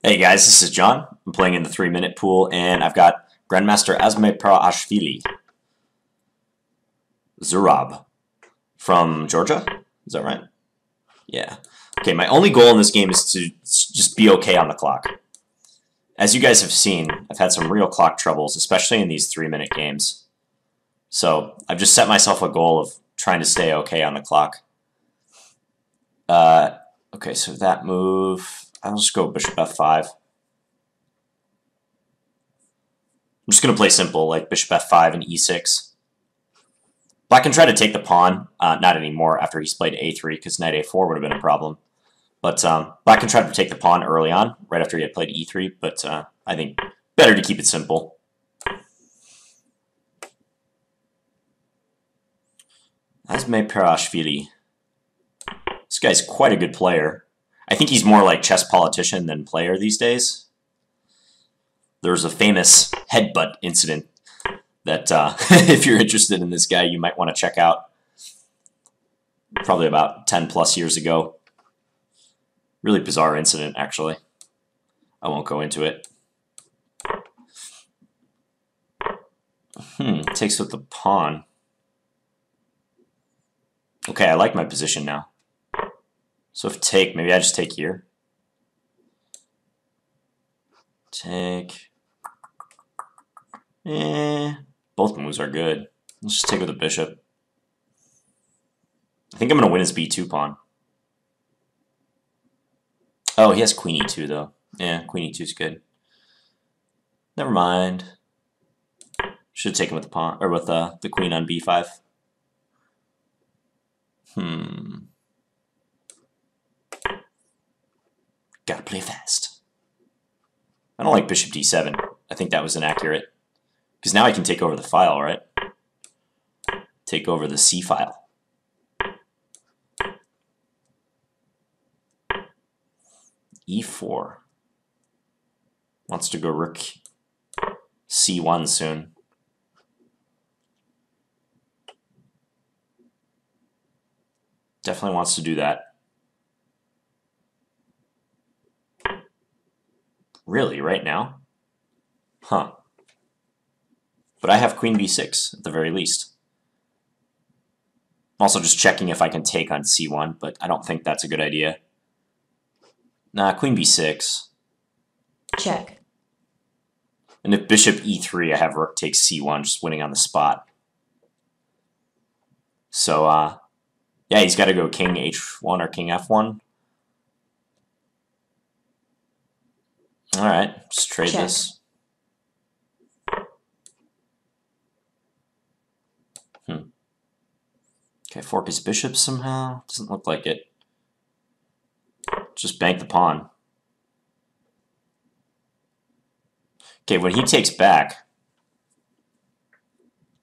Hey guys, this is John. I'm playing in the 3-minute pool, and I've got Grandmaster Asmay Paraashvili, Zurab, from Georgia. Is that right? Yeah. Okay, my only goal in this game is to just be okay on the clock. As you guys have seen, I've had some real clock troubles, especially in these 3-minute games. So I've just set myself a goal of trying to stay okay on the clock. Okay, so that move, I'll just go bishop f5. I'm just going to play simple, like bishop f5 and e6. Black can try to take the pawn, not anymore after he's played a3, because knight a4 would have been a problem. But Black can try to take the pawn early on, right after he had played e3, but I think better to keep it simple. Asmay Paraashvili. This guy's quite a good player. I think he's more like chess politician than player these days. There's a famous headbutt incident that, if you're interested in this guy, you might want to check out. Probably about 10 plus years ago. Really bizarre incident, actually. I won't go into it. Takes with the pawn. Okay, I like my position now. So if take, maybe I just take here. Take. Both moves are good. Let's just take with the bishop. I think I'm going to win his b2 pawn. Oh, he has queen e2 though. Yeah, queen e2 is good. Never mind. Should have taken with the pawn or with the queen on b5. Gotta play fast. I don't like bishop d7. I think that was inaccurate. Because now I can take over the file, right? Take over the c file. e4. Wants to go rook c1 soon. Definitely wants to do that. Really, right now? Huh. But I have queen b6 at the very least. I'm also just checking if I can take on c1, but I don't think that's a good idea. Nah, queen b6. Check. And if bishop e3, I have rook takes c1, just winning on the spot. So, yeah, he's got to go king h1 or king f1. All right, just trade Check. this. Okay, fork his bishop somehow. Doesn't look like it. Just bank the pawn. Okay, when he takes back,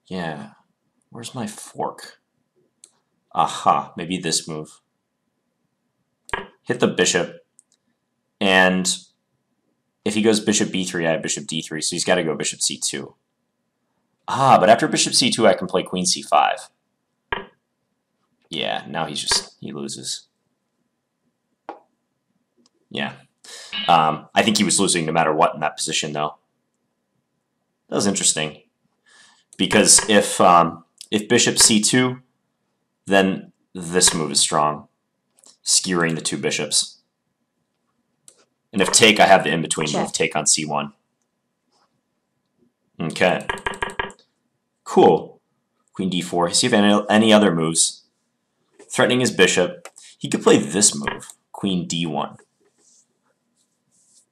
yeah, where's my fork? Aha, maybe this move. Hit the bishop, and if he goes bishop b3, I have bishop d3, so he's got to go bishop c2. Ah, but after bishop c2, I can play queen c5. Yeah, now he loses. Yeah. I think he was losing no matter what in that position, though. That was interesting. Because if bishop c2, then this move is strong, skewering the two bishops. And if take, I have the in-between move, take on c1. Okay. Cool. Queen d4. Does he have any other moves? Threatening his bishop. He could play this move, queen d1.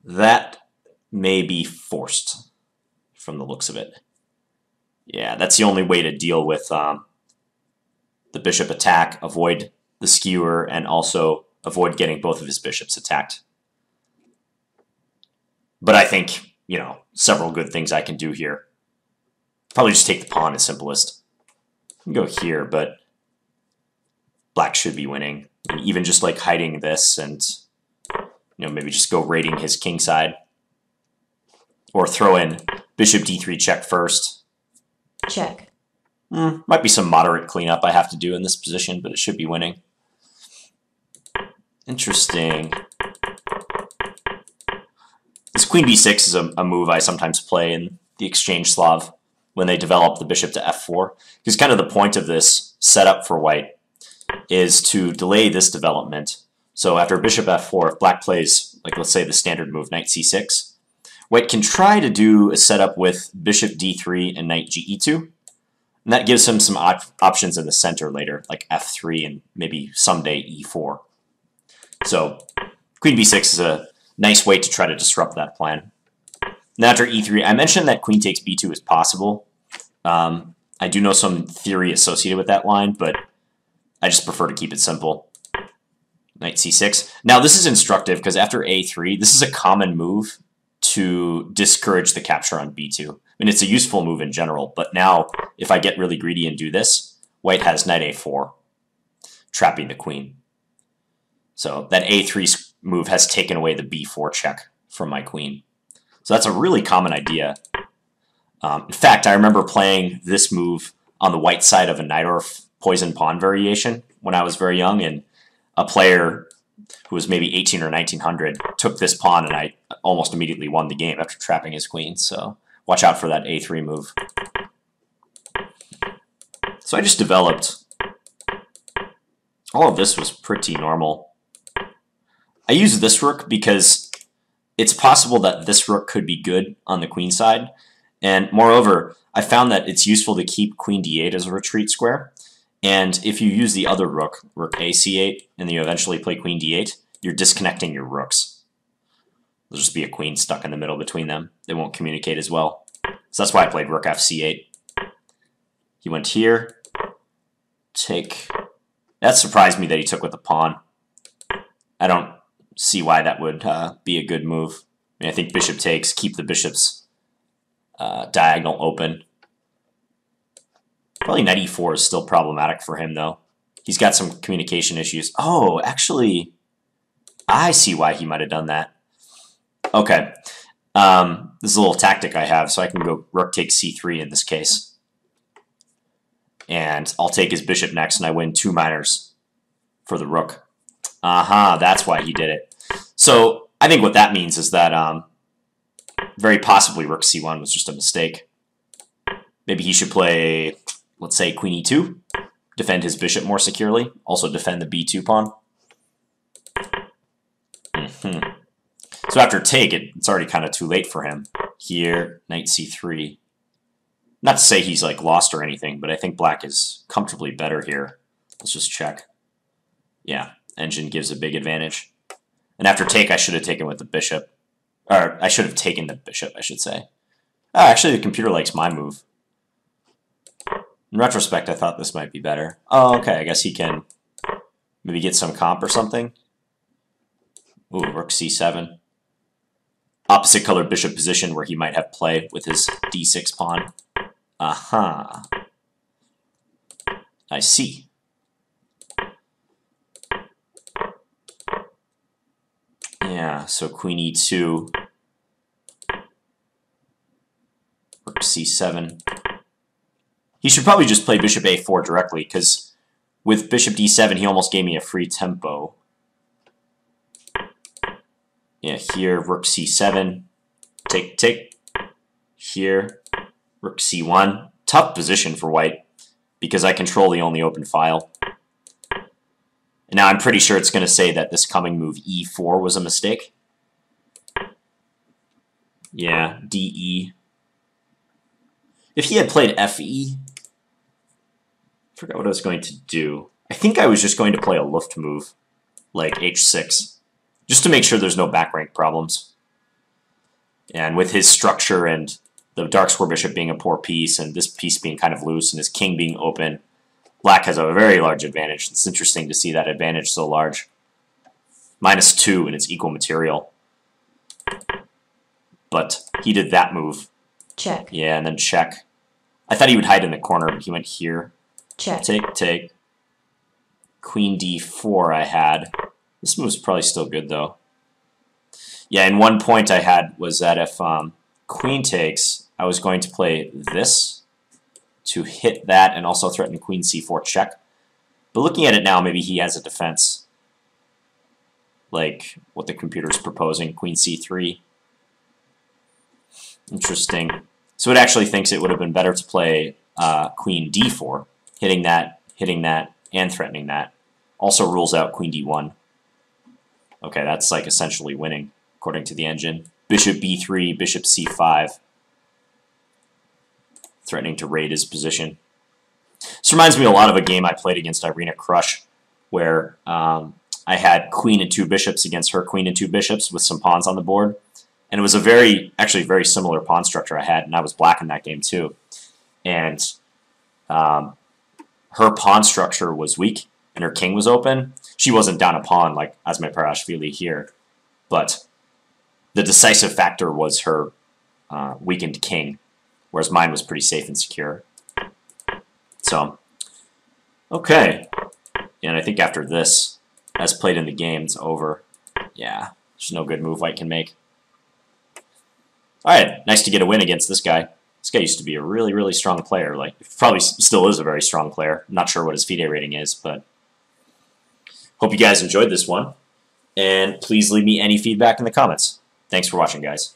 That may be forced from the looks of it. Yeah, that's the only way to deal with the bishop attack, avoid the skewer, and also avoid getting both of his bishops attacked. But I think, you know, several good things I can do here. Probably just take the pawn is simplest. I can go here, but Black should be winning. And even just like hiding this and, you know, maybe just go raiding his king side. Or throw in bishop d3 check first. Check. Might be some moderate cleanup I have to do in this position, but it should be winning. Interesting. queen b6 is a move I sometimes play in the exchange Slav when they develop the bishop to f4. Because kind of the point of this setup for white is to delay this development. So after bishop f4, if black plays, like let's say the standard move, knight c6, white can try to do a setup with bishop d3 and knight ge2. And that gives him some options in the center later, like f3 and maybe someday e4. So queen b6 is a nice way to try to disrupt that plan. Now after e3, I mentioned that queen takes b2 is possible. I do know some theory associated with that line, but I just prefer to keep it simple. Knight c6. Now this is instructive because after a3, this is a common move to discourage the capture on b2. I mean, it's a useful move in general, but now if I get really greedy and do this, white has knight a4, trapping the queen. So that a3 move has taken away the b4 check from my queen. So that's a really common idea. In fact, I remember playing this move on the white side of a Najdorf poison pawn variation when I was very young, and a player who was maybe 18 or 1900 took this pawn, and I almost immediately won the game after trapping his queen. So watch out for that a3 move. So I just developed. All of this was pretty normal. I use this rook because it's possible that this rook could be good on the queen side. And moreover, I found that it's useful to keep queen d8 as a retreat square. And if you use the other rook, rook a c8, and then you eventually play queen d8, you're disconnecting your rooks. There'll just be a queen stuck in the middle between them. They won't communicate as well. So that's why I played rook fc8. He went here. Take. That surprised me that he took with the pawn. I don't see why that would be a good move. I mean, I think bishop takes, keep the bishop's diagonal open. Probably knight e4 is still problematic for him, though. He's got some communication issues. Oh, actually, I see why he might have done that. Okay. This is a little tactic I have, so I can go rook takes c3 in this case. And I'll take his bishop next, and I win 2 minors for the rook. Aha, that's why he did it. So I think what that means is that very possibly rook c1 was just a mistake. Maybe he should play, let's say, queen e2, defend his bishop more securely, also defend the b2 pawn. So after take, it's already kind of too late for him. Here, knight c3. Not to say he's like lost or anything, but I think black is comfortably better here. Let's just check. Yeah, engine gives a big advantage. And after take, I should have taken with the bishop. Or I should have taken the bishop, I should say. Oh, actually, the computer likes my move. In retrospect, I thought this might be better. Oh, okay, I guess he can maybe get some comp or something. Ooh, rook c7. Opposite colored bishop position where he might have play with his d6 pawn. Aha. I see. Yeah, so queen e2. Rook c7. He should probably just play bishop a4 directly, because with bishop d7, he almost gave me a free tempo. Yeah, here, rook c7. Take, take. Here, rook c1. Tough position for white, because I control the only open file. And now I'm pretty sure it's going to say that this coming move e4 was a mistake. Yeah, de. If he had played fe, I forgot what I was going to do. I think I was just going to play a Luft move, like h6, just to make sure there's no back rank problems. And with his structure and the dark square bishop being a poor piece, and this piece being kind of loose, and his king being open, black has a very large advantage. It's interesting to see that advantage so large. -2, and it's equal material. But he did that move. Check. Yeah, and then check. I thought he would hide in the corner, but he went here. Check. Take, take. Queen d4 I had. This move's probably still good, though. Yeah, and one point I had was that if queen takes, I was going to play this to hit that and also threaten queen c4 check. But looking at it now, maybe he has a defense. Like what the computer's proposing, queen c3. Interesting. So it actually thinks it would have been better to play queen d4, hitting that, and threatening that. Also rules out queen d1. Okay, that's like essentially winning, according to the engine. Bishop b3, bishop c5. Threatening to raid his position. This reminds me a lot of a game I played against Irina Krush, where I had queen and 2 bishops against her queen and 2 bishops with some pawns on the board. And it was a actually very similar pawn structure I had, and I was black in that game too. And her pawn structure was weak, and her king was open. She wasn't down a pawn like Asmai here, but the decisive factor was her weakened king, whereas mine was pretty safe and secure. So, okay. And I think after this, as played in the game, it's over. Yeah, there's no good move White can make. Alright, nice to get a win against this guy. This guy used to be a really, really strong player. Like, probably still is a very strong player. I'm not sure what his FIDE rating is, but hope you guys enjoyed this one. And please leave me any feedback in the comments. Thanks for watching, guys.